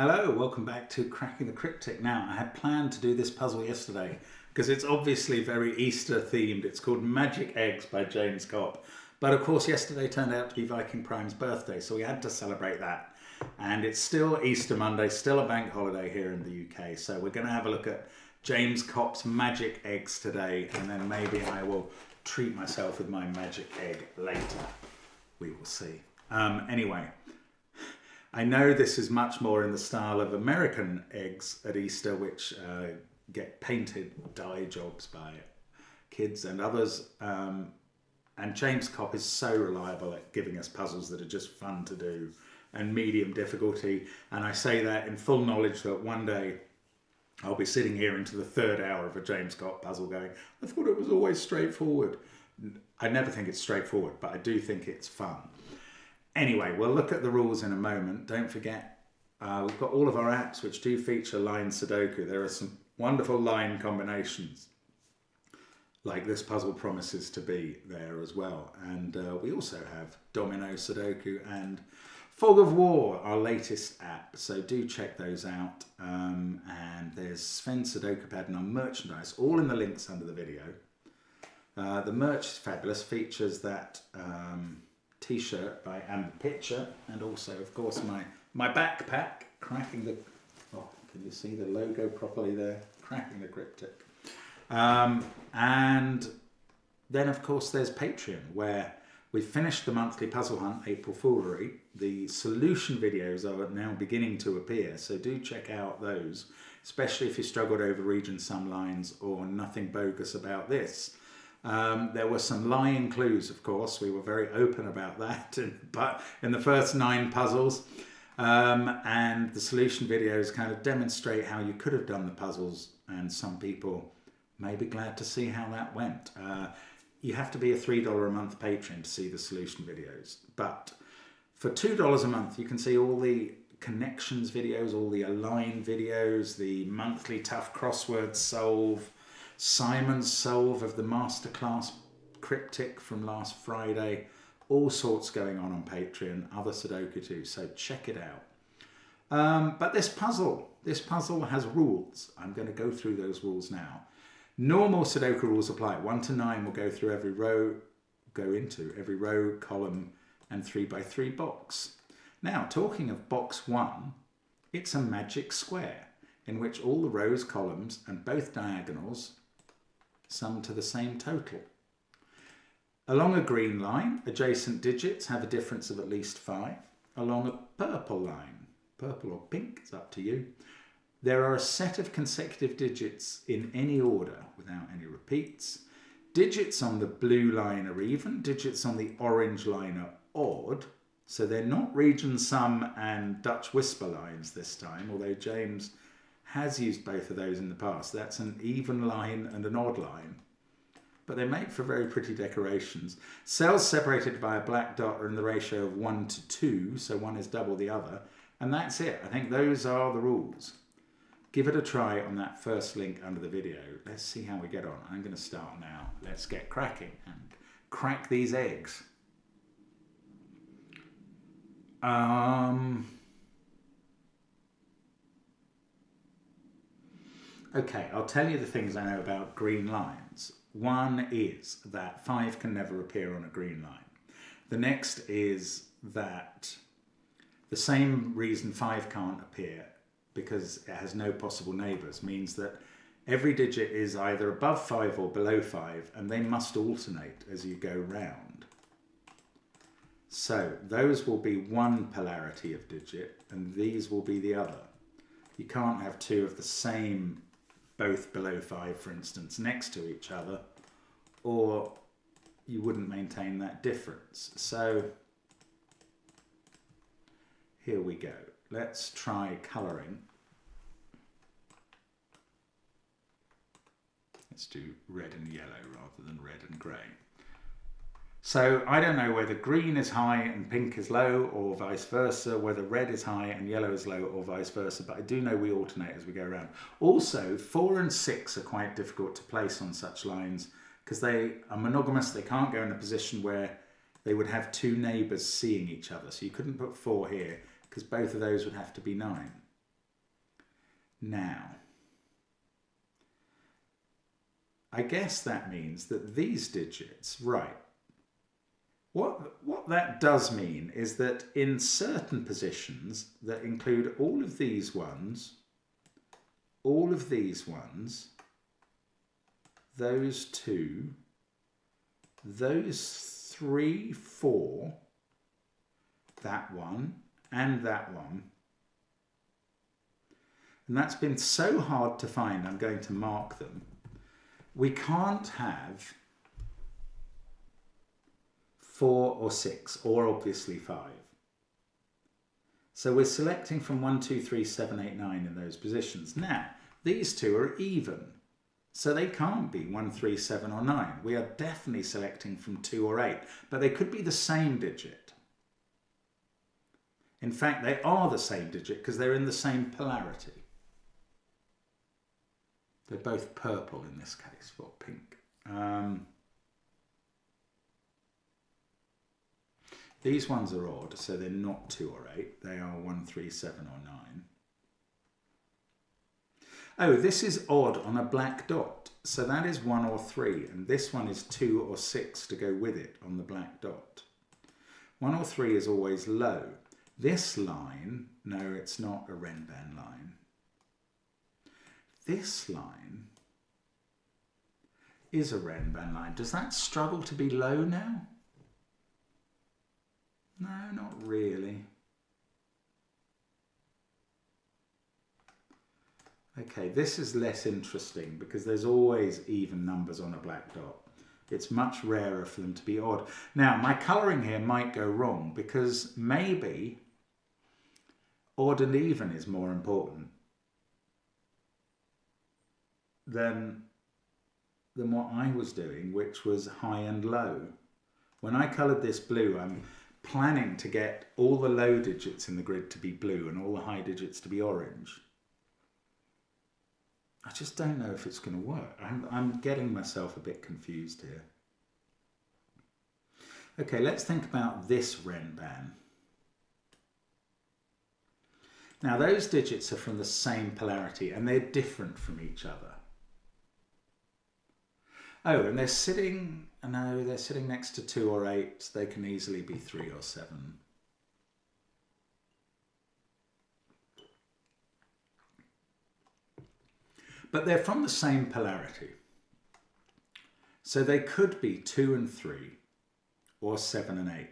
Hello, welcome back to Cracking the Cryptic. Now, I had planned to do this puzzle yesterday because it's obviously very Easter themed. It's called Magic Eggs by James Copp. But of course, yesterday turned out to be Viking Prime's birthday, so we had to celebrate that. And it's still Easter Monday, still a bank holiday here in the UK. So we're going to have a look at James Copp's Magic Eggs today, and then maybe I will treat myself with my magic egg later. We will see. Anyway. I know this is much more in the style of American eggs at Easter, which get painted dye jobs by kids and others. And James Copp is so reliable at giving us puzzles that are just fun to do and medium difficulty. And I say that in full knowledge that one day I'll be sitting here into the third hour of a James Copp puzzle going, I thought it was always straightforward. I never think it's straightforward, but I do think it's fun. Anyway, we'll look at the rules in a moment. Don't forget, we've got all of our apps which do feature line Sudoku. There are some wonderful line combinations, like this puzzle promises to be there as well. And we also have Domino Sudoku and Fog of War, our latest app. So do check those out. And there's SVEN'S SUDOKU PAD and our merchandise, all in the links under the video. The merch is fabulous, features that t-shirt by Amber Pitcher, and also of course my backpack, Cracking the, oh, can you see the logo properly there? Cracking the Cryptic. And then of course there's Patreon, where we finished the monthly puzzle hunt, April Foolery. The solution videos are now beginning to appear, so do check out those, especially if you struggled over region sum lines or nothing bogus about this. There were some lying clues, of course. We were very open about that, but in the first 9 puzzles. And the solution videos kind of demonstrate how you could have done the puzzles, and some people may be glad to see how that went. You have to be a $3 a month patron to see the solution videos. But for $2 a month, you can see all the connections videos, all the align videos, the monthly tough crossword solve, Simon's solve of the masterclass Cryptic from last Friday, all sorts going on Patreon, other Sudoku too, so check it out. But this puzzle has rules. I'm going to go through those rules now. Normal Sudoku rules apply. 1 to 9 will go through every row, column and 3x3 box. Now, talking of box 1, it's a magic square in which all the rows, columns and both diagonals sum to the same total. Along a green line, adjacent digits have a difference of at least 5. Along a purple line, purple or pink, it's up to you, there are a set of consecutive digits in any order without any repeats. Digits on the blue line are even, digits on the orange line are odd, so they're not region sum and Dutch whisper lines this time, although James has used both of those in the past. That's an even line and an odd line, but they make for very pretty decorations. Cells separated by a black dot are in the ratio of 1 to 2, so one is double the other, and that's it. I think those are the rules. Give it a try on that first link under the video. Let's see how we get on. I'm going to start now. Let's get cracking and crack these eggs. Okay, I'll tell you the things I know about green lines. One is that 5 can never appear on a green line. The next is that the same reason 5 can't appear, because it has no possible neighbours, means that every digit is either above 5 or below 5, and they must alternate as you go round. So those will be one polarity of digit, and these will be the other. You can't have 2 of the same, both below 5, for instance, next to each other, or you wouldn't maintain that difference. So here we go. Let's try colouring. Let's do red and yellow rather than red and grey. So I don't know whether green is high and pink is low, or vice versa, whether red is high and yellow is low, or vice versa, but I do know we alternate as we go around. Also, 4 and 6 are quite difficult to place on such lines because they are monogamous. They can't go in a position where they would have 2 neighbours seeing each other. So you couldn't put 4 here because both of those would have to be 9. Now, I guess that means that these digits, right, what that does mean is that in certain positions that include all of these ones, those two, those three, four, that one, and that one. And that's been so hard to find, I'm going to mark them. We can't have 4 or 6, or obviously 5. So we're selecting from 1, 2, 3, 7, 8, 9 in those positions. Now, these two are even. So they can't be 1, 3, 7 or 9. We are definitely selecting from 2 or 8, but they could be the same digit. In fact, they are the same digit because they're in the same polarity. They're both purple in this case, or pink. These ones are odd, so they're not 2 or 8. They are 1, 3, 7 or 9. Oh, this is odd on a black dot. So that is 1 or 3, and this one is 2 or 6 to go with it on the black dot. 1 or 3 is always low. This line, no, it's not a Renban line. This line is a Renban line. Does that struggle to be low now? No, not really. Okay, this is less interesting because there's always even numbers on a black dot. It's much rarer for them to be odd. Now, my colouring here might go wrong because maybe odd and even is more important than what I was doing, which was high and low. When I coloured this blue, I'm planning to get all the low digits in the grid to be blue and all the high digits to be orange. I just don't know if it's going to work. I'm getting myself a bit confused here. Okay, let's think about this Renban. Now those digits are from the same polarity and they're different from each other. Oh, and they're sitting, no, they're sitting next to 2 or 8. They can easily be 3 or 7. But they're from the same polarity. So they could be 2 and 3 or 7 and 8.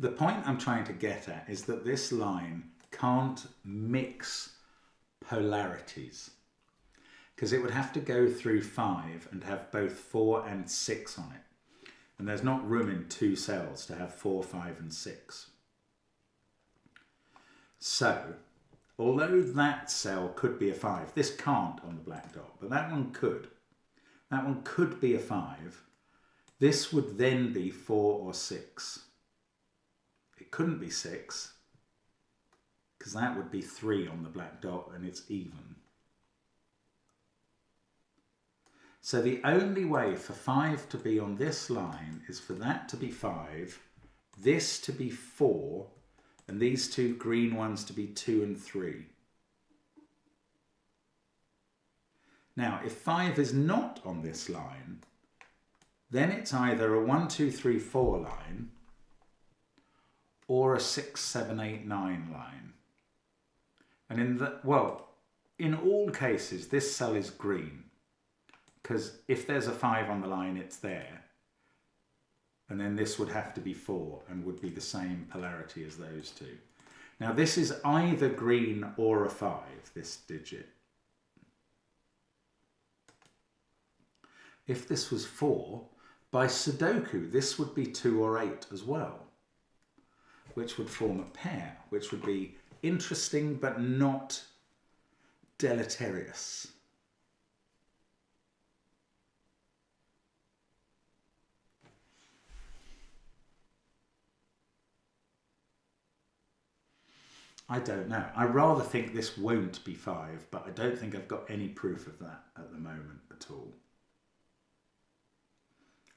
The point I'm trying to get at is that this line can't mix polarities because it would have to go through 5 and have both 4 and 6 on it. And there's not room in 2 cells to have 4, 5 and 6. So, although that cell could be a 5, this can't on the black dot, but that one could. That one could be a 5. This would then be 4 or 6. It couldn't be 6, because that would be 3 on the black dot and it's even. So the only way for 5 to be on this line is for that to be 5, this to be 4, and these two green ones to be 2 and 3. Now, if 5 is not on this line, then it's either a 1, 2, 3, 4 line or a 6, 7, 8, 9 line. And in all cases, this cell is green because if there's a 5 on the line, it's there. And then this would have to be 4 and would be the same polarity as those two. Now this is either green or a 5, this digit. If this was 4, by Sudoku this would be 2 or 8 as well, which would form a pair, which would be interesting but not deleterious. I don't know. I rather think this won't be 5, but I don't think I've got any proof of that at the moment at all.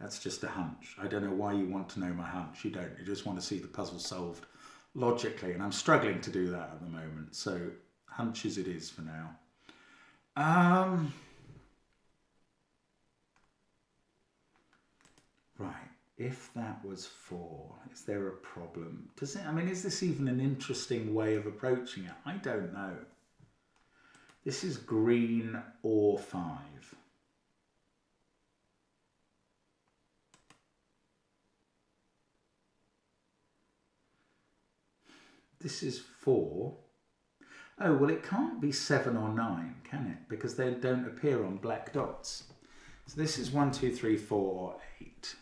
That's just a hunch. I don't know why you want to know my hunch. You don't. You just want to see the puzzle solved logically, and I'm struggling to do that at the moment. So hunches it is for now. Right. If that was 4, is there a problem? Does it? I mean, is this even an interesting way of approaching it? I don't know. This is green or 5. This is 4. Oh, well, it can't be 7 or 9, can it? Because they don't appear on black dots. So this is 1, 2, 3, 4, or 8.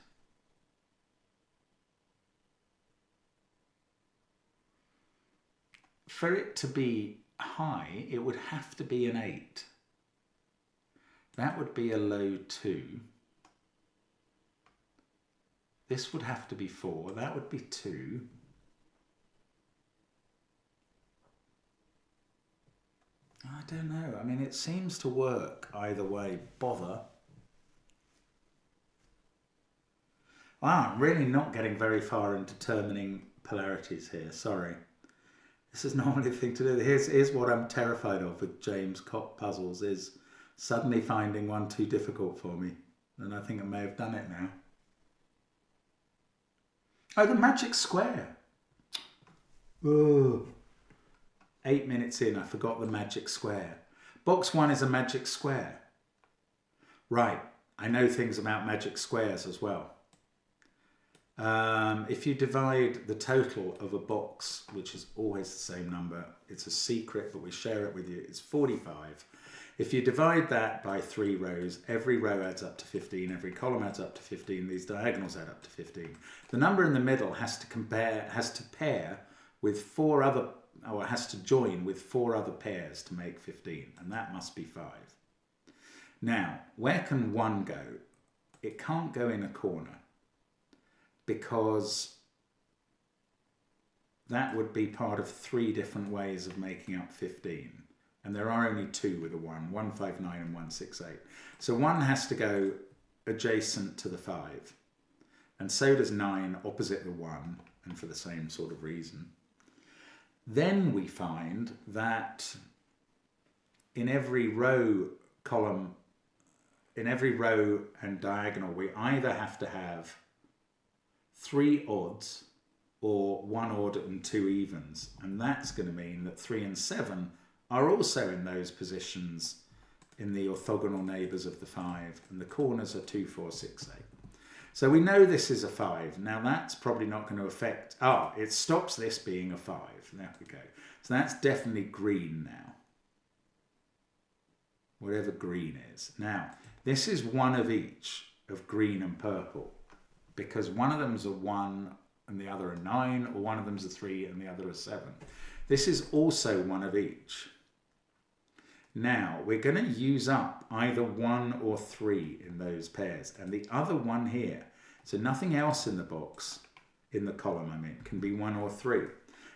For it to be high, it would have to be an 8. That would be a low 2. This would have to be 4. That would be 2. I don't know. I mean, it seems to work either way. Bother. Wow, I'm really not getting very far in determining polarities here. Sorry. This is normally the thing to do. Here's what I'm terrified of with James Copp puzzles, is suddenly finding one too difficult for me. And I think I may have done it now. Oh, the magic square. Oh. 8 minutes in, I forgot the magic square. Box 1 is a magic square. Right, I know things about magic squares as well. If you divide the total of a box, which is always the same number, it's a secret, but we share it with you, it's 45. If you divide that by 3 rows, every row adds up to 15, every column adds up to 15, these diagonals add up to 15. The number in the middle has to pair with 4 other, or has to join with 4 other pairs to make 15, and that must be 5. Now, where can 1 go? It can't go in a corner, because that would be part of 3 different ways of making up 15. And there are only 2 with a 1, 159 and 168. So 1 has to go adjacent to the 5. And so does 9 opposite the 1, and for the same sort of reason. Then we find that in every row column, in every row and diagonal, we either have to have 3 odds or 1 odd and 2 evens. And that's going to mean that 3 and 7 are also in those positions in the orthogonal neighbours of the 5. And the corners are 2, 4, 6, 8. So we know this is a 5. Now that's probably not going to affect... it stops this being a 5. There we go. So that's definitely green now. Whatever green is. Now, this is one of each of green and purple, because one of them's a 1 and the other a 9, or one of them's a 3 and the other a 7. This is also one of each. Now, we're going to use up either 1 or 3 in those pairs, and the other one here, so nothing else in the box, in the column I'm in, can be 1 or 3.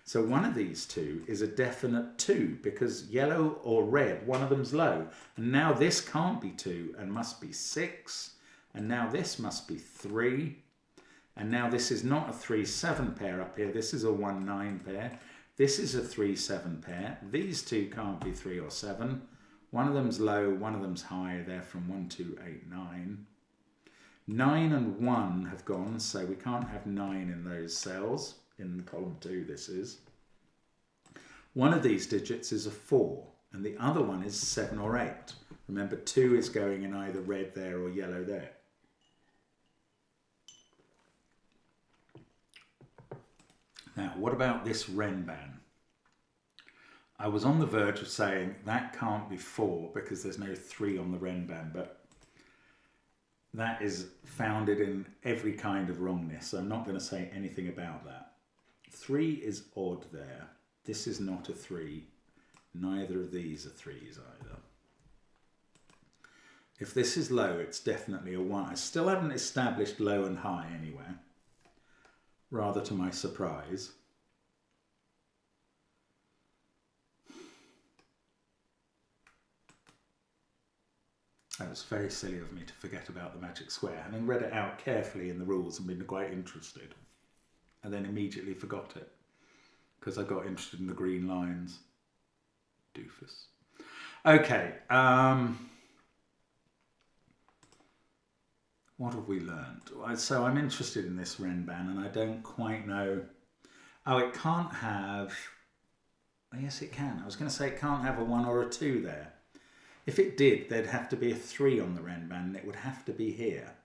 So one of these 2 is a definite 2, because yellow or red, one of them's low. And now this can't be 2 and must be 6. And now this must be 3. And now this is not a 3-7 pair up here. This is a 1-9 pair. This is a 3-7 pair. These 2 can't be 3 or 7. One of them's low, one of them's high. They're from 1, 2, 8, 9. 9 and 1 have gone, so we can't have 9 in those cells. In column 2 this is. One of these digits is a 4, and the other one is 7 or 8. Remember, 2 is going in either red there or yellow there. Now, what about this Renban? I was on the verge of saying that can't be 4 because there's no 3 on the Renban, but that is founded in every kind of wrongness. So I'm not going to say anything about that. 3 is odd there. This is not a 3. Neither of these are 3s either. If this is low, it's definitely a 1. I still haven't established low and high anywhere, rather to my surprise. That was very silly of me to forget about the magic square, having read it out carefully in the rules and been quite interested, and then immediately forgot it because I got interested in the green lines. Doofus. Okay. What have we learned? So I'm interested in this Renban and I don't quite know. Oh, it can't have... Oh, yes, it can. I was going to say it can't have a 1 or a 2 there. If it did, there'd have to be a 3 on the Renban and it would have to be here.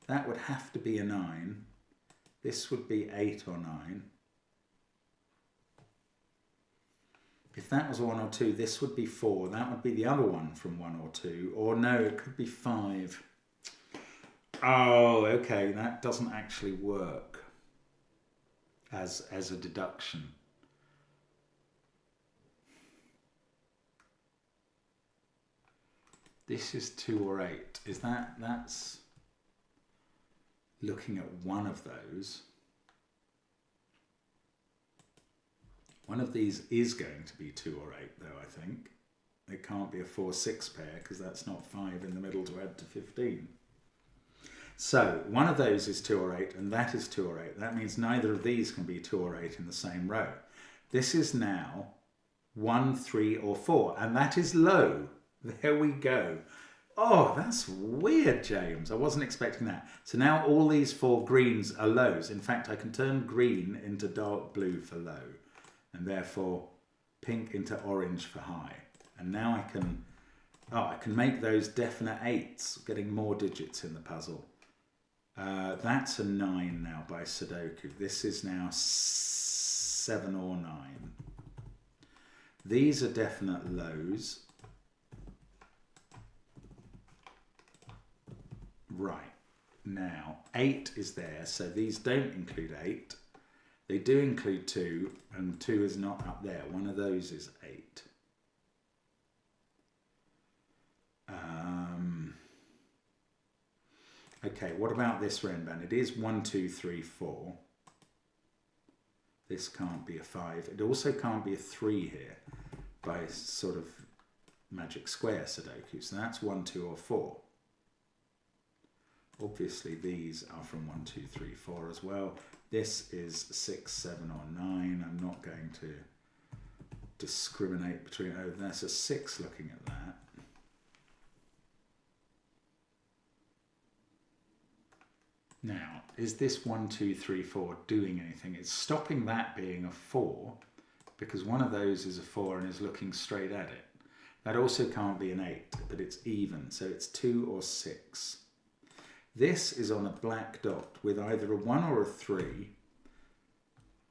That would have to be a 9. This would be 8 or 9. If that was a 1 or 2, this would be 4. That would be the other one from 1 or 2. Or no, it could be 5. Oh, okay, that doesn't actually work as a deduction. This is 2 or 8. Is that's looking at one of those. One of these is going to be 2 or 8 though, I think. It can't be a 4-6 pair because that's not 5 in the middle to add to 15. So one of those is 2 or 8 and that is 2 or 8. That means neither of these can be 2 or 8 in the same row. This is now 1, 3 or 4 and that is low. There we go. Oh, that's weird, James. I wasn't expecting that. So now all these 4 greens are lows. In fact, I can turn green into dark blue for low and therefore pink into orange for high. And now I can make those definite 8s, getting more digits in the puzzle. That's a 9 now by Sudoku. This is now 7 or 9. These are definite lows. Right, now 8 is there, so these don't include 8. They do include 2, and 2 is not up there. One of those is 8. Okay, what about this Renban? It is 1, 2, 3, 4. This can't be a 5. It also can't be a 3 here by sort of magic square Sudoku. So that's 1, 2 or 4. Obviously these are from 1, 2, 3, 4 as well. This is 6, 7 or 9. I'm not going to discriminate between, oh, that's a 6 looking at that. Now, is this 1, 2, 3, 4 doing anything? It's stopping that being a 4 because one of those is a 4 and is looking straight at it. That also can't be an 8, but it's even, so it's 2 or 6. This is on a black dot with either a 1 or a 3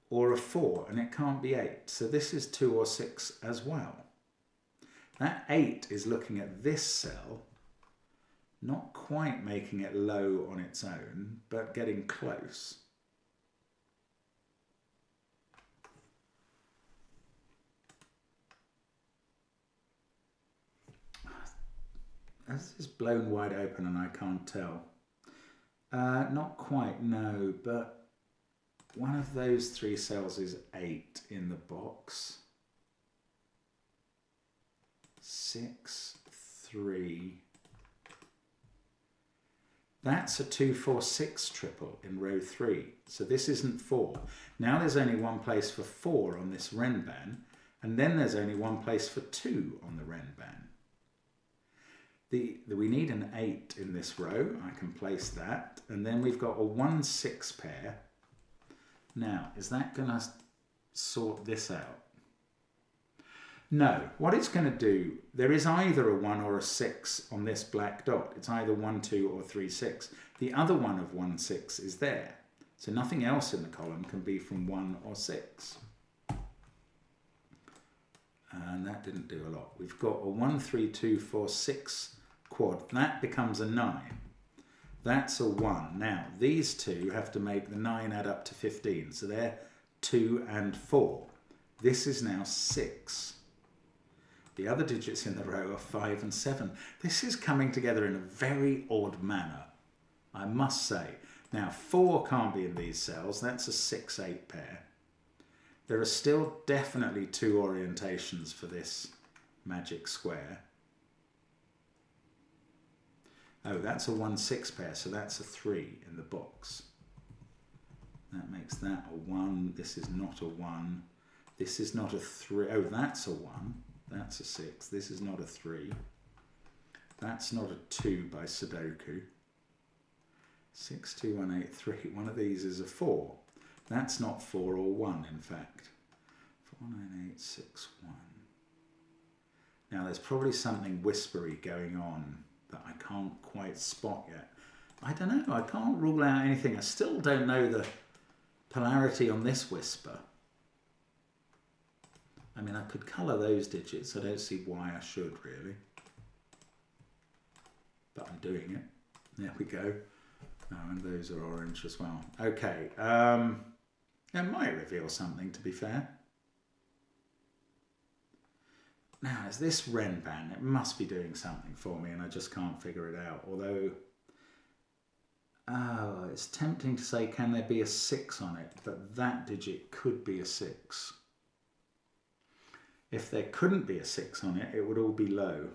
or a 4, and it can't be 8. So this is 2 or 6 as well. That 8 is looking at this cell, not quite making it low on its own, but getting close. This is blown wide open and I can't tell. Not quite, no, but one of those 3 cells is 8 in the box. 6, 3. That's a 2, 4, 6 triple in row 3. So this isn't 4. Now there's only one place for 4 on this Renban, and then there's only one place for 2 on the Renban. We need an 8 in this row. I can place that. And then we've got a 1, 6 pair. Now, is that going to sort this out? No. What it's going to do, there is either a 1 or a 6 on this black dot. It's either 1, 2 or 3, 6. The other one of 1, 6 is there. So nothing else in the column can be from 1 or 6. And that didn't do a lot. We've got a 1, 3, 2, 4, 6 quad. That becomes a 9. That's a 1. Now, these two have to make the 9 add up to 15. So they're 2 and 4. This is now 6. The other digits in the row are 5 and 7. This is coming together in a very odd manner, I must say. Now, 4 can't be in these cells. That's a 6, 8 pair. There are still definitely 2 orientations for this magic square. Oh, that's a 1, 6 pair, so that's a 3 in the box. That makes that a 1. This is not a 1. This is not a 3. Oh, that's a 1. That's a 6. This is not a 3. That's not a 2 by Sudoku. 6, 2, 1, 8, 3. One of these is a 4. That's not 4 or 1, in fact. 4, 9, 8, 6, 1. Now, there's probably something whispery going on that I can't quite spot yet. I don't know. I can't rule out anything. I still don't know the polarity on this whisper. I mean, I could colour those digits. I don't see why I should, really. But I'm doing it. There we go. Oh, and those are orange as well. Okay. It might reveal something, to be fair. Now, is this Renban? It must be doing something for me, and I just can't figure it out. Although, oh, it's tempting to say, can there be a 6 on it? But that digit could be a 6. If there couldn't be a 6 on it, it would all be low.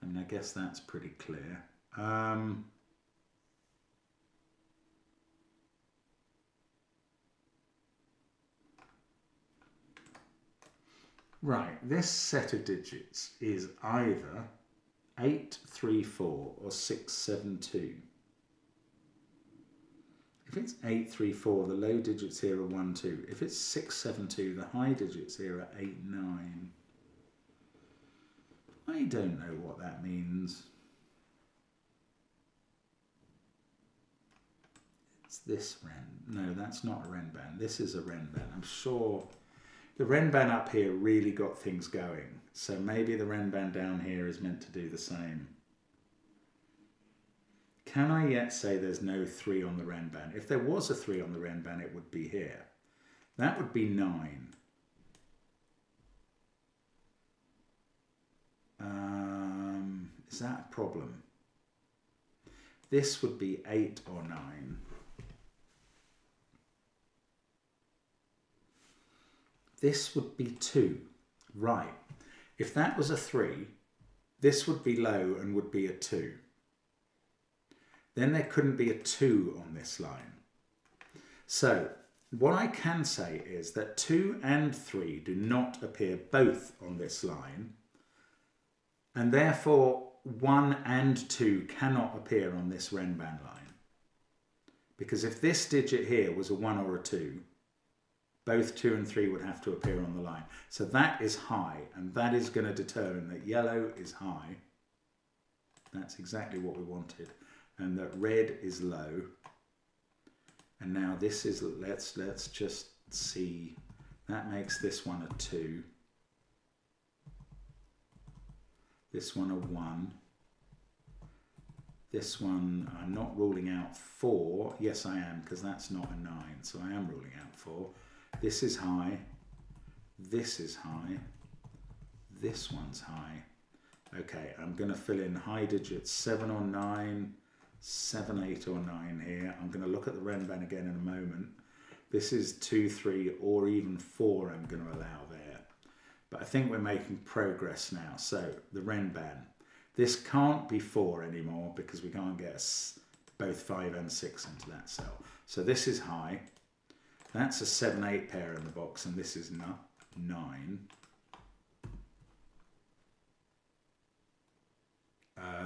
I mean, I guess that's pretty clear. Right, this set of digits is either 834 or 672. If it's 834, the low digits here are 1, 2. If it's 672, the high digits here are 8, 9. I don't know what that means. It's this Ren. No, that's not a Renban. This is a Renban. I'm sure the Renban up here really got things going. So maybe the Renban down here is meant to do the same. Can I yet say there's no 3 on the Renban? If there was a 3 on the Renban, it would be here. That would be 9. Is that a problem? This would be 8 or 9. This would be 2. Right. If that was a 3, this would be low and would be a 2. Then there couldn't be a 2 on this line. So what I can say is that 2 and 3 do not appear both on this line, and therefore 1 and 2 cannot appear on this Renban line. Because if this digit here was a 1 or a 2, both 2 and 3 would have to appear on the line. So that is high, and that is going to determine that yellow is high. That's exactly what we wanted. And that red is low. And now this is, let's just see, that makes this one a 2. This one a 1. This one, I'm not ruling out 4. Yes, I am, because that's not a 9. So I am ruling out 4. This is high. This is high. This one's high. Okay, I'm going to fill in high digits 7 or 9, 7, 8 or 9 here. I'm going to look at the Renban again in a moment. This is 2, 3 or even 4 I'm going to allow there. But I think we're making progress now. So the Renban. This can't be 4 anymore because we can't get both 5 and 6 into that cell. So this is high. That's a 7, 8 pair in the box, and this is 9.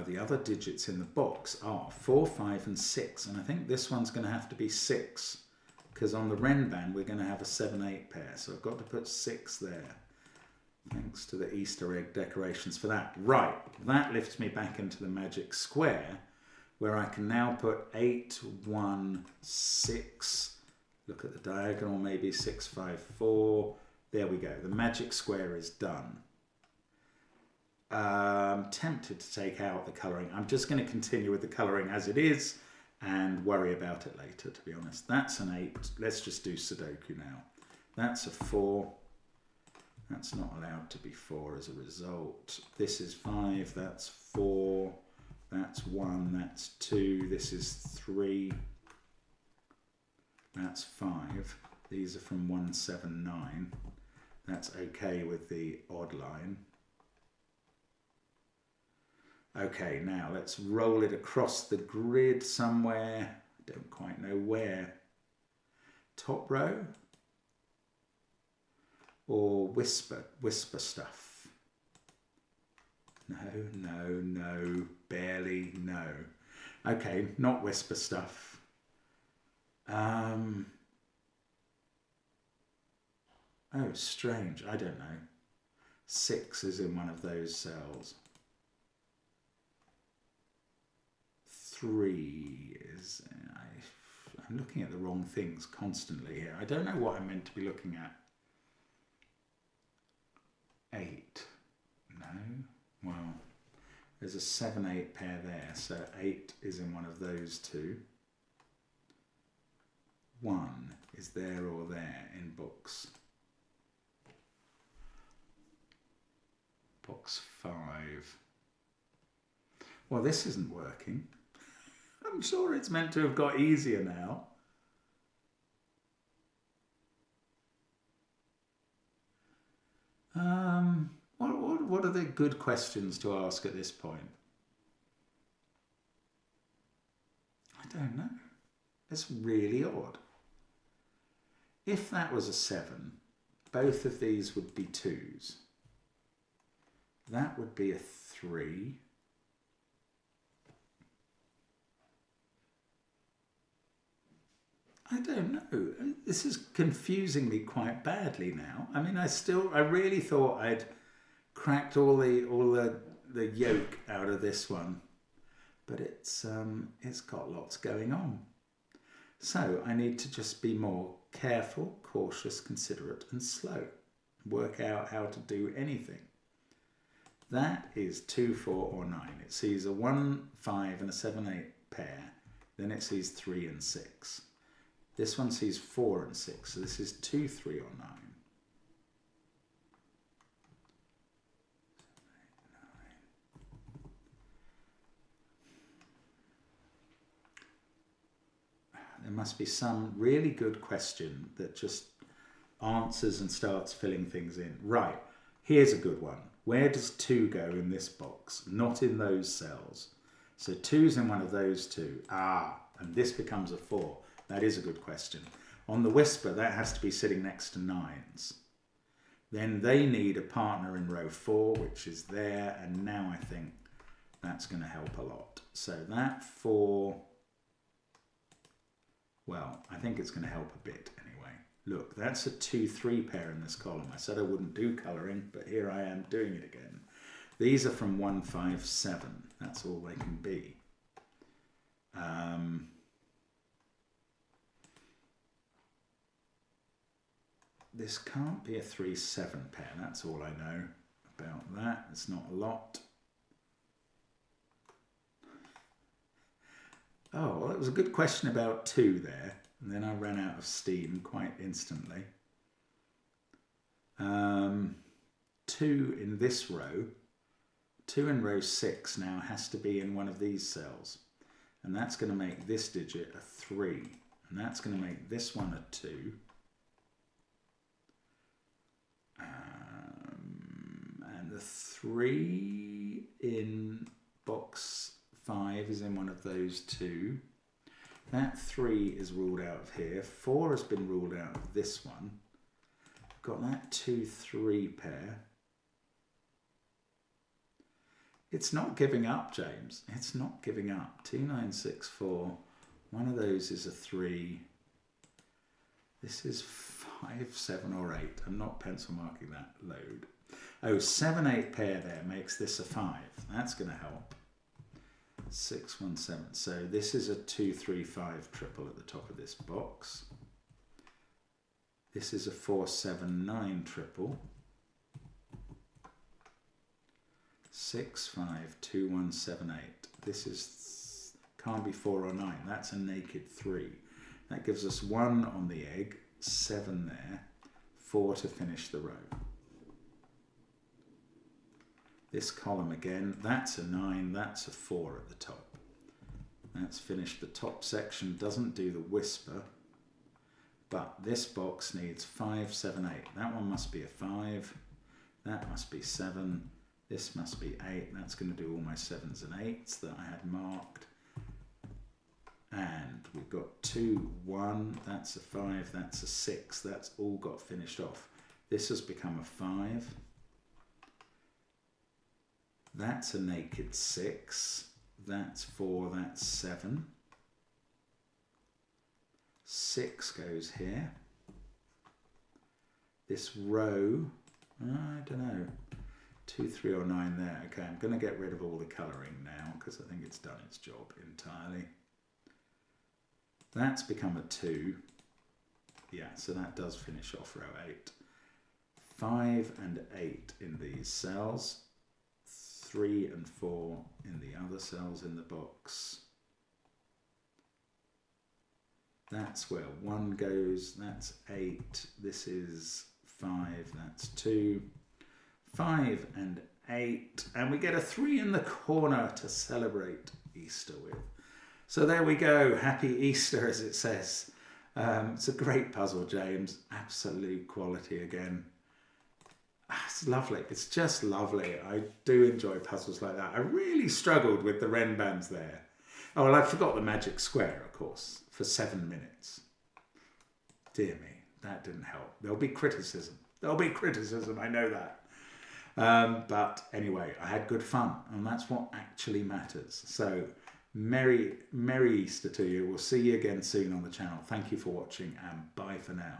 The other digits in the box are 4, 5 and 6, and I think this one's going to have to be 6 because on the Renban we're going to have a 7, 8 pair, so I've got to put 6 there. Thanks to the Easter egg decorations for that. Right, that lifts me back into the magic square where I can now put 8, 1, 6, look at the diagonal, maybe 6, 5, 4. There we go, the magic square is done. I'm tempted to take out the colouring. I'm just going to continue with the colouring as it is and worry about it later, to be honest. That's an 8. Let's just do Sudoku now. That's a 4. That's not allowed to be 4 as a result. This is 5. That's 4. That's 1. That's 2. This is 3. That's 5. These are from 1, 7, 9. That's okay with the odd line. Okay, now let's roll it across the grid somewhere. I don't quite know where. top row or whisper stuff? No, barely, no. Okay, not whisper stuff. Oh, strange, I don't know. 6 is in one of those cells. 3 is... I'm looking at the wrong things constantly here. I don't know what I'm meant to be looking at. 8. No. Well, there's a 7-8 pair there, so 8 is in one of those two. 1 is there or there in books. Box 5. Well, this isn't working. I'm sure it's meant to have got easier now. What are the good questions to ask at this point? I don't know. It's really odd. If that was a 7, both of these would be 2s. That would be a 3. I don't know. This is confusing me quite badly now. I mean, I really thought I'd cracked all the yolk out of this one, but it's got lots going on. So I need to just be more careful, cautious, considerate, and slow. Work out how to do anything. That is 2, 4, or 9. It sees a 1, 5, and a 7, 8 pair. Then it sees 3 and 6. This one sees 4 and 6, so this is 2, 3, or 9. 9. There must be some really good question that just answers and starts filling things in. Right, here's a good one. Where does 2 go in this box? Not in those cells. So 2's in one of those two. And this becomes a 4. That is a good question. On the whisper, that has to be sitting next to 9s. Then they need a partner in row 4, which is there. And now I think that's going to help a lot. So that 4, well, I think it's going to help a bit anyway. Look, that's a 2, 3 pair in this column. I said I wouldn't do colouring, but here I am doing it again. These are from 1, 5, 7. That's all they can be. This can't be a 3, 7 pair. That's all I know about that. It's not a lot. Oh, well, it was a good question about 2 there. And then I ran out of steam quite instantly. 2 in this row. 2 in row 6 now has to be in one of these cells. And that's going to make this digit a 3. And that's going to make this one a 2. And the 3 in box 5 is in one of those two. That 3 is ruled out of here. 4 has been ruled out of this one. Got that 2, 3 pair. It's not giving up, James. It's not giving up. 2, 9, 6, 4. One of those is a 3. This is 5, 7, or 8. I'm not pencil marking that load. Oh, 7, 8 pair there makes this a 5. That's going to help. 6, 1, 7. So this is a 2, 3, 5 triple at the top of this box. This is a 4, 7, 9 triple. 6, 5, 2, 1, 7, 8. This is can't be 4 or 9. That's a naked 3. That gives us 1 on the egg, 7 there, 4 to finish the row. This column again, that's a 9, that's a 4 at the top. That's finished the top section, doesn't do the whisper, but this box needs 5, 7, 8. That one must be a 5, that must be 7, this must be 8. That's going to do all my 7s and 8s that I had marked. And we've got 2, 1, that's a 5, that's a 6. That's all got finished off. This has become a 5. That's a naked 6. That's 4, that's 7. 6 goes here. This row, I don't know, 2, 3 or 9 there. Okay, I'm going to get rid of all the colouring now because I think it's done its job entirely. That's become a 2. Yeah, so that does finish off row 8. 5 and 8 in these cells. 3 and 4 in the other cells in the box. That's where 1 goes. That's 8. This is 5. That's 2. 5 and 8. And we get a 3 in the corner to celebrate Easter with. So there we go. Happy Easter, as it says. It's a great puzzle, James. Absolute quality again. It's lovely. It's just lovely. I do enjoy puzzles like that. I really struggled with the Renbands there. Oh, well, I forgot the magic square, of course, for 7 minutes. Dear me, that didn't help. There'll be criticism. There'll be criticism, I know that. But anyway, I had good fun, and that's what actually matters. So, Merry Easter to you. We'll see you again soon on the channel. Thank you for watching, and bye for now.